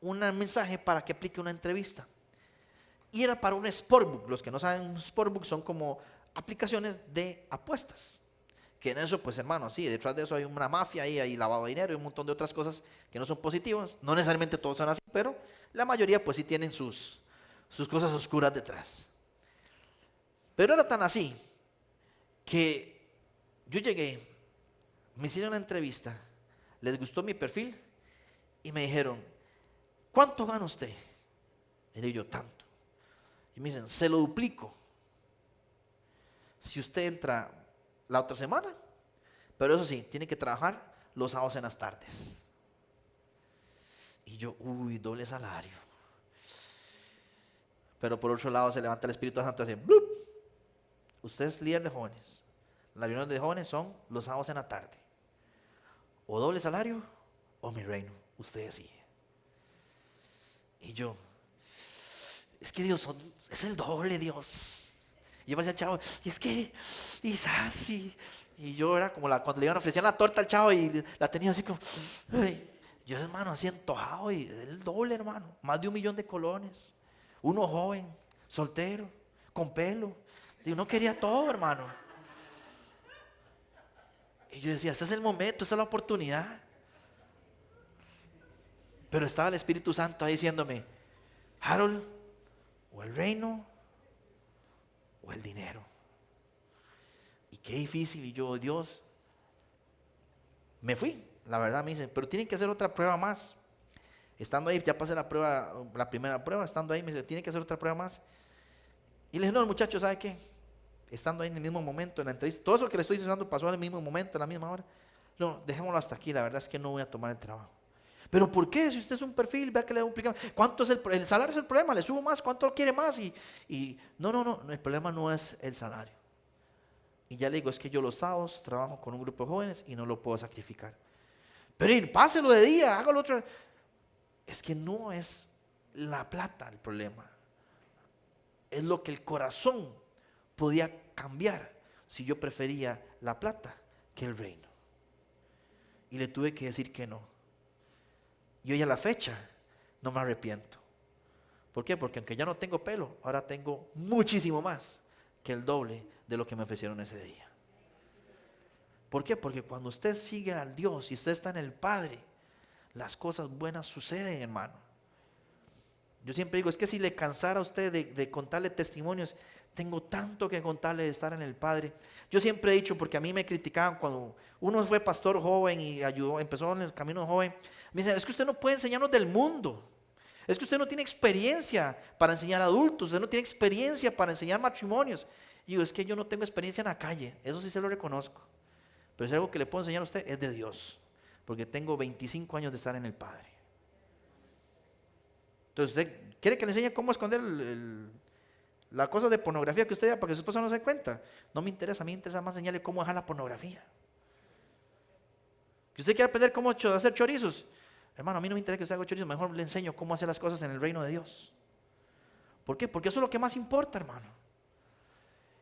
un mensaje para que aplique una entrevista. Y era para un sportbook. Los que no saben, un sportbook son como aplicaciones de apuestas. Que en eso, pues hermano, sí, detrás de eso hay una mafia, hay lavado de dinero y un montón de otras cosas que no son positivas. No necesariamente todos son así, pero la mayoría pues sí tienen sus cosas oscuras detrás. Pero era tan así que yo llegué, me hicieron una entrevista, les gustó mi perfil y me dijeron, ¿cuánto gana usted? Y le digo yo, tanto. Y me dicen, se lo duplico si usted entra la otra semana, pero eso sí, tiene que trabajar los sábados en las tardes. Y yo, doble salario. Pero por otro lado se levanta el Espíritu Santo y dice, ¡blup! Usted es líder de jóvenes. Las reuniones de jóvenes son los sábados en la tarde. O doble salario o mi reino. Usted decide. Y yo, es que Dios es el doble, Dios. Y yo me decía, chavo, y es que, y yo era como cuando le iban a ofrecer la torta al chavo y la tenía así como, ay, yo hermano, así antojado y el doble, hermano, más de 1,000,000 de colones. Uno joven, soltero, con pelo. Y uno quería todo, hermano. Y yo decía, este es el momento, esta es la oportunidad. Pero estaba el Espíritu Santo ahí diciéndome, Harold, o el reino o el dinero. Y qué difícil. Y yo, Dios, me fui. La verdad me dicen, pero tienen que hacer otra prueba más. Estando ahí, ya pasé la primera prueba, estando ahí me dice, tienen que hacer otra prueba más. Y le dije, no, el muchacho, ¿sabe qué? Estando ahí en el mismo momento, en la entrevista, todo eso que le estoy diciendo pasó en el mismo momento, en la misma hora. No, dejémoslo hasta aquí, la verdad es que no voy a tomar el trabajo. ¿Pero por qué? Si usted es un perfil, vea que le duplicamos. ¿Cuánto es el salario? Es el problema, le subo más, ¿cuánto quiere más? No, el problema no es el salario. Y ya le digo, es que yo los sábados trabajo con un grupo de jóvenes y no lo puedo sacrificar. Pero páselo de día, hágalo otro. Es que no es la plata el problema. Es lo que el corazón podía cambiar si yo prefería la plata que el reino. Y le tuve que decir que no. Y hoy a la fecha no me arrepiento. ¿Por qué? Porque aunque ya no tengo pelo, ahora tengo muchísimo más que el doble de lo que me ofrecieron ese día. ¿Por qué? Porque cuando usted sigue al Dios y usted está en el Padre, las cosas buenas suceden, hermano. Yo siempre digo, es que si le cansara a usted de contarle testimonios, tengo tanto que contarle de estar en el Padre. Yo siempre he dicho, porque a mí me criticaban cuando uno fue pastor joven y empezó en el camino joven, me dicen, es que usted no puede enseñarnos del mundo. Es que usted no tiene experiencia para enseñar a adultos, usted no tiene experiencia para enseñar matrimonios. Y digo, es que yo no tengo experiencia en la calle, eso sí se lo reconozco. Pero si algo que le puedo enseñar a usted es de Dios, porque tengo 25 años de estar en el Padre. Entonces, ¿usted quiere que le enseñe cómo esconder la cosa de pornografía que usted vea para que su esposa no se dé cuenta? No me interesa, a mí me interesa más enseñarle cómo dejar la pornografía. Que usted quiere aprender cómo hacer chorizos. Hermano, a mí no me interesa que usted haga chorizos, mejor le enseño cómo hacer las cosas en el reino de Dios. ¿Por qué? Porque eso es lo que más importa, hermano.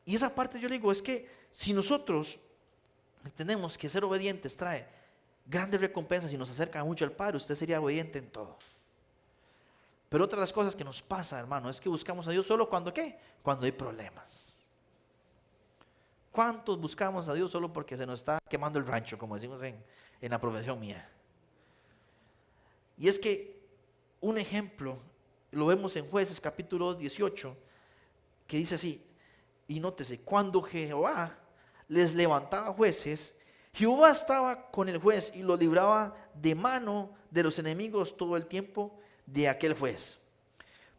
Y esa parte yo le digo, es que si nosotros entendemos que ser obedientes trae grandes recompensas y nos acerca mucho al Padre, usted sería obediente en todo. Pero otra de las cosas que nos pasa, hermano, es que buscamos a Dios solo cuando ¿qué? Cuando hay problemas. ¿Cuántos buscamos a Dios solo porque se nos está quemando el rancho, como decimos en la profesión mía? Y es que un ejemplo, lo vemos en Jueces capítulo 18, que dice así, y nótese, cuando Jehová les levantaba jueces, Jehová estaba con el juez y lo libraba de mano de los enemigos todo el tiempo de aquel juez.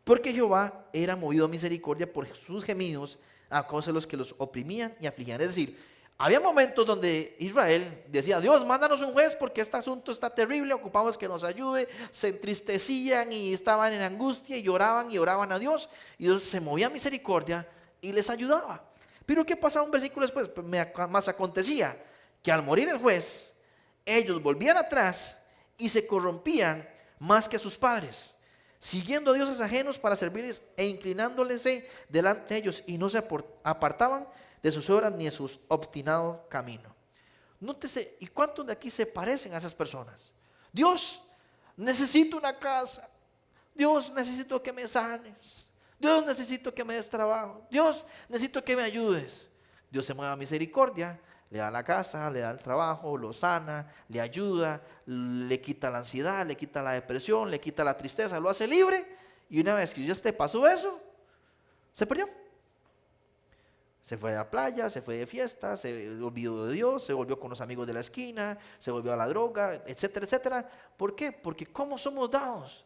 Porque Jehová era movido a misericordia por sus gemidos a causa de los que los oprimían y afligían. Es decir, había momentos donde Israel decía, Dios, mándanos un juez porque este asunto está terrible, ocupamos que nos ayude, se entristecían y estaban en angustia y oraban a Dios, y Dios se movía a misericordia y les ayudaba. Pero ¿qué pasaba un versículo después? Pues más acontecía que al morir el juez, ellos volvían atrás y se corrompían más que sus padres, siguiendo a dioses ajenos para servirles e inclinándoles delante de ellos, y no se apartaban de sus obras ni de sus obstinados caminos. Nótese, ¿y cuántos de aquí se parecen a esas personas? Dios, necesito una casa. Dios, necesito que me sanes. Dios, necesito que me des trabajo. Dios, necesito que me ayudes. Dios se mueve a misericordia, le da la casa, le da el trabajo, lo sana, le ayuda, le quita la ansiedad, le quita la depresión, le quita la tristeza, lo hace libre. Y una vez que ya te pasó eso, se perdió. Se fue a la playa, se fue de fiesta, se olvidó de Dios, se volvió con los amigos de la esquina, se volvió a la droga, etcétera, etcétera. ¿Por qué? Porque ¿cómo somos dados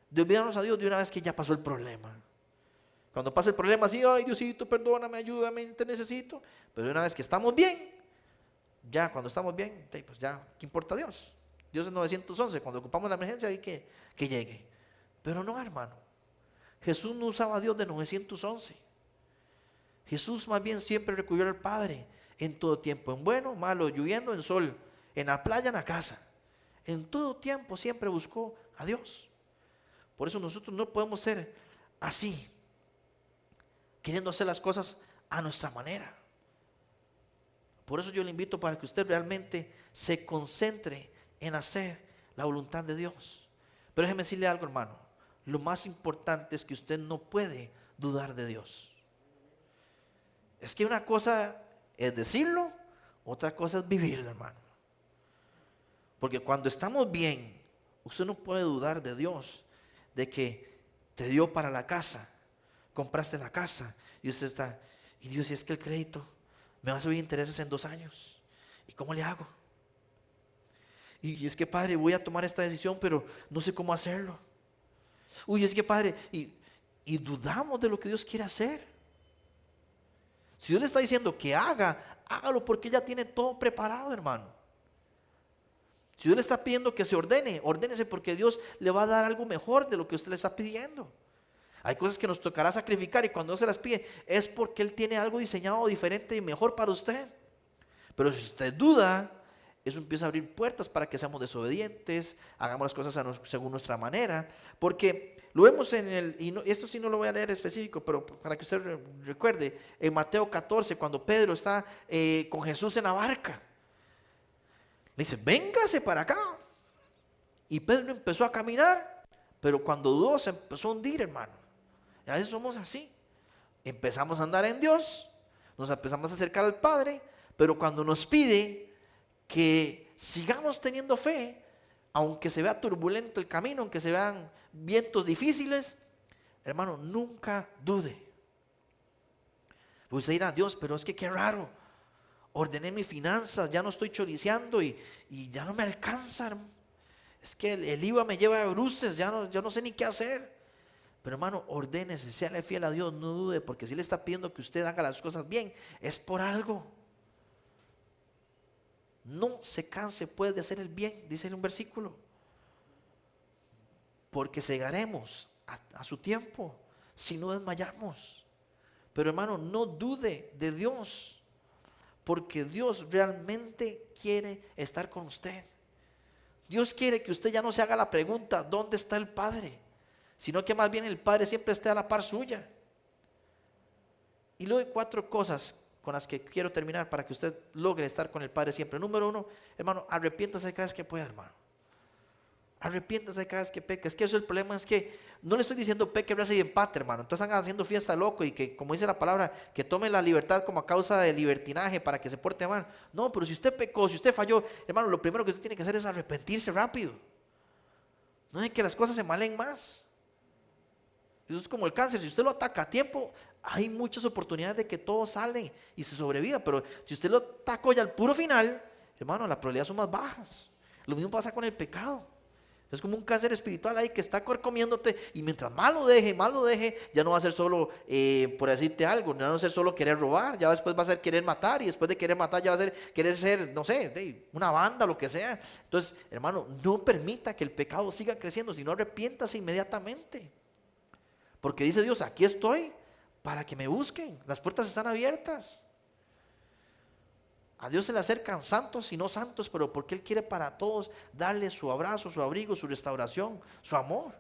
de olvidarnos a Dios de una vez que ya pasó el problema? Cuando pasa el problema así, ay Diosito, perdóname, ayúdame, te necesito. Pero una vez que estamos bien, ya cuando estamos bien, pues ya, ¿qué importa Dios? Dios es 911, cuando ocupamos la emergencia hay que llegue. Pero no, hermano, Jesús no usaba a Dios de 911. Jesús más bien siempre recurrió al Padre en todo tiempo, en bueno, malo, lloviendo, en sol, en la playa, en la casa. En todo tiempo siempre buscó a Dios. Por eso nosotros no podemos ser así, queriendo hacer las cosas a nuestra manera. Por eso yo le invito para que usted realmente se concentre en hacer la voluntad de Dios. Pero déjeme decirle algo, hermano. Lo más importante es que usted no puede dudar de Dios. Es que una cosa es decirlo, otra cosa es vivirlo, hermano. Porque cuando estamos bien, usted no puede dudar de Dios, de que te dio para la casa, compraste la casa, y usted está, y Dios, si es que el crédito me va a subir intereses en 2 años, ¿y cómo le hago? Y es que, Padre, voy a tomar esta decisión, pero no sé cómo hacerlo. Uy, es que, Padre, y dudamos de lo que Dios quiere hacer. Si Dios le está diciendo que hágalo porque ya tiene todo preparado, hermano. Si Dios le está pidiendo que se ordene, ordénese, porque Dios le va a dar algo mejor de lo que usted le está pidiendo. Hay cosas que nos tocará sacrificar y cuando no se las pide es porque Él tiene algo diseñado diferente y mejor para usted. Pero si usted duda, eso empieza a abrir puertas para que seamos desobedientes, hagamos las cosas según nuestra manera. Porque lo vemos esto sí no lo voy a leer específico, pero para que usted recuerde, en Mateo 14, cuando Pedro está con Jesús en la barca, le dice, véngase para acá. Y Pedro empezó a caminar, pero cuando dudó se empezó a hundir, hermano. Y a veces somos así. Empezamos a andar en Dios, nos empezamos a acercar al Padre, pero cuando nos pide que sigamos teniendo fe, aunque se vea turbulento el camino, aunque se vean vientos difíciles, hermano, nunca dude. Usted dirá, Dios, pero es que qué raro, ordené mis finanzas, ya no estoy choriceando y ya no me alcanza, hermano. Es que el IVA me lleva a bruces, yo no sé ni qué hacer. Pero hermano, ordénese, séale fiel a Dios, no dude, porque si Él está pidiendo que usted haga las cosas bien, es por algo. No se canse pues de hacer el bien, dice en un versículo, porque segaremos a su tiempo, si no desmayamos. Pero hermano, no dude de Dios, porque Dios realmente quiere estar con usted. Dios quiere que usted ya no se haga la pregunta, ¿dónde está el Padre? Sino que más bien el Padre siempre esté a la par suya. Y luego hay 4 cosas con las que quiero terminar para que usted logre estar con el Padre siempre. Número 1, hermano, arrepiéntase cada vez que pueda, hermano. Arrepiéntase cada vez que peque. Es que eso, el problema es que no le estoy diciendo peque, brasa y empate, hermano. Entonces andan haciendo fiesta loco y que, como dice la palabra, que tome la libertad como a causa de libertinaje para que se porte mal. No, pero si usted pecó, si usted falló, hermano, lo primero que usted tiene que hacer es arrepentirse rápido. No es que las cosas se malen más. Eso es como el cáncer, si usted lo ataca a tiempo, hay muchas oportunidades de que todo sale y se sobreviva, pero si usted lo atacó ya al puro final, hermano, las probabilidades son más bajas. Lo mismo pasa con el pecado. Es como un cáncer espiritual ahí que está comiéndote, y mientras más lo deje, ya no va a ser solo, por decirte algo, no va a ser solo querer robar, ya después va a ser querer matar, y después de querer matar ya va a ser querer ser, no sé, una banda, lo que sea. Entonces, hermano, no permita que el pecado siga creciendo, sino arrepiéntase inmediatamente. Porque dice Dios, aquí estoy para que me busquen, las puertas están abiertas. A Dios se le acercan santos y no santos, pero porque Él quiere para todos darle su abrazo, su abrigo, su restauración, su amor.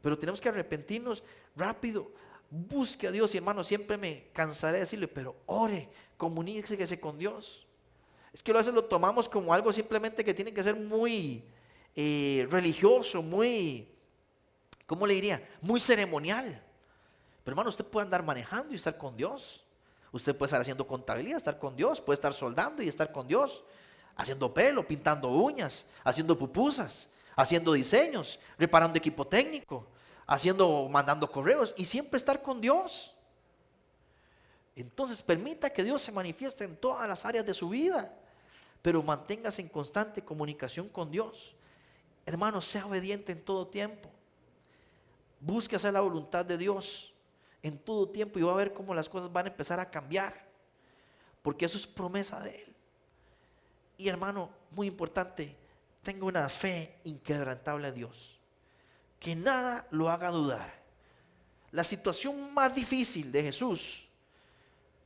Pero tenemos que arrepentirnos rápido. Busque a Dios, y hermano, siempre me cansaré de decirle, pero ore, comuníquese con Dios. Es que a veces lo tomamos como algo simplemente que tiene que ser muy religioso, muy, ¿cómo le diría? Muy ceremonial. Pero hermano, usted puede andar manejando y estar con Dios. Usted puede estar haciendo contabilidad, estar con Dios. Puede estar soldando y estar con Dios. Haciendo pelo, pintando uñas, haciendo pupusas, haciendo diseños, reparando equipo técnico, mandando correos, y siempre estar con Dios. Entonces permita que Dios se manifieste en todas las áreas de su vida, pero manténgase en constante comunicación con Dios. Hermano, sea obediente en todo tiempo. Busque hacer la voluntad de Dios en todo tiempo, y va a ver cómo las cosas van a empezar a cambiar, porque eso es promesa de Él. Y hermano, muy importante, tenga una fe inquebrantable a Dios, que nada lo haga dudar. La situación más difícil de Jesús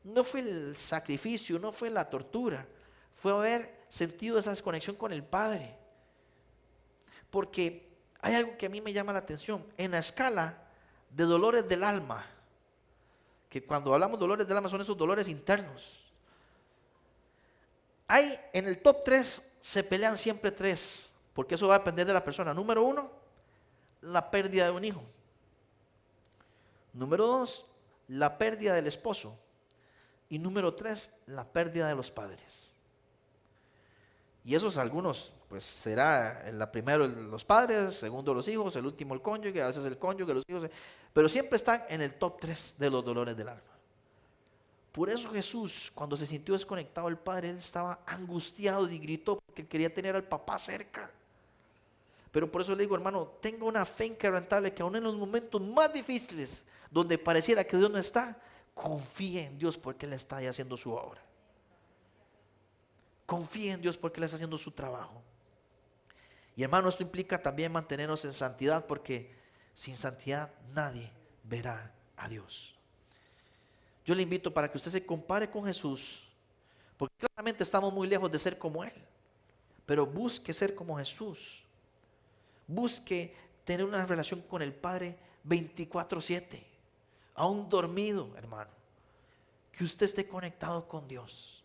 no fue el sacrificio, no fue la tortura, fue haber sentido esa desconexión con el Padre. Porque hay algo que a mí me llama la atención en la escala de dolores del alma, que cuando hablamos de dolores del alma son esos dolores internos. Hay en el top 3, se pelean siempre 3, porque eso va a depender de la persona. Número 1, la pérdida de un hijo. Número 2, la pérdida del esposo. Y número 3, la pérdida de los padres. Y esos algunos, pues será la primero los padres, segundo los hijos, el último el cónyuge, a veces el cónyuge, los hijos, pero siempre están en el top 3 de los dolores del alma. Por eso Jesús, cuando se sintió desconectado del Padre, Él estaba angustiado y gritó porque quería tener al papá cerca. Pero por eso le digo, hermano, tenga una fe inquebrantable, que aún en los momentos más difíciles, donde pareciera que Dios no está, confíe en Dios porque Él está ahí haciendo su obra. Confíe en Dios porque Él está haciendo su trabajo. Y hermano, esto implica también mantenernos en santidad, porque sin santidad nadie verá a Dios. Yo le invito para que usted se compare con Jesús, porque claramente estamos muy lejos de ser como Él, pero busque ser como Jesús. Busque tener una relación con el Padre 24/7, aún dormido, hermano, que usted esté conectado con Dios,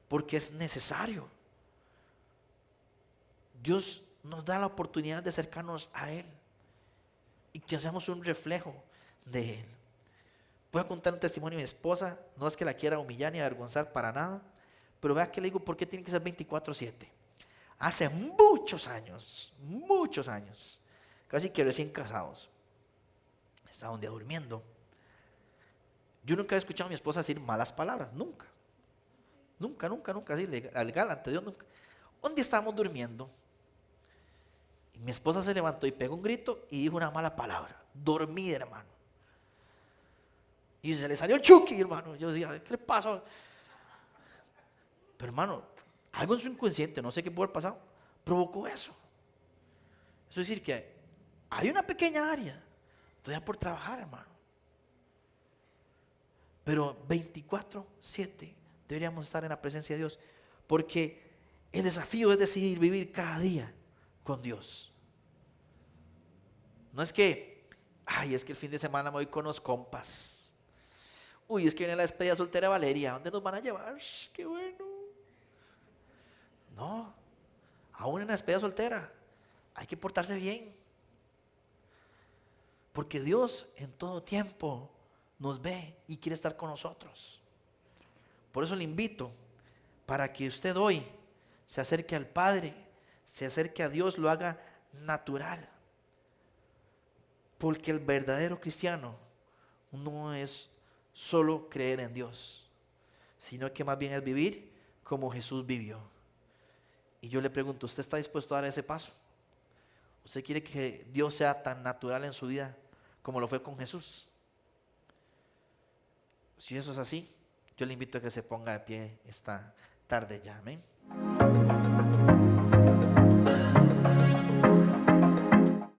porque es necesario. Dios nos da la oportunidad de acercarnos a Él y que seamos un reflejo de Él. Voy a contar un testimonio de mi esposa. No es que la quiera humillar ni avergonzar para nada, pero vea que le digo por qué tiene que ser 24/7. Hace muchos años, casi que recién casados, estaba un día durmiendo. Yo nunca he escuchado a mi esposa decir malas palabras, nunca, así legal ante Dios, nunca. Un día estábamos durmiendo y mi esposa se levantó y pegó un grito y dijo una mala palabra, dormida, hermano. Y se le salió el Chucky, hermano. Yo decía, ¿qué le pasó? Pero hermano, algo en su inconsciente, no sé qué pudo haber pasado, provocó eso. Eso es decir que hay una pequeña área todavía por trabajar, hermano. Pero 24/7 deberíamos estar en la presencia de Dios, porque el desafío es decidir vivir cada día con Dios. No es que, es que el fin de semana me voy con los compas. Uy, es que viene la despedida soltera de Valeria. ¿Dónde nos van a llevar? ¡Qué bueno! No, aún en la despedida soltera hay que portarse bien, porque Dios en todo tiempo nos ve y quiere estar con nosotros. Por eso le invito para que usted hoy se acerque al Padre, se acerque a Dios, lo haga natural. Porque el verdadero cristiano no es solo creer en Dios, sino que más bien es vivir como Jesús vivió. Y yo le pregunto, ¿usted está dispuesto a dar ese paso? ¿Usted quiere que Dios sea tan natural en su vida como lo fue con Jesús? Si eso es así, yo le invito a que se ponga de pie esta tarde ya. Amén.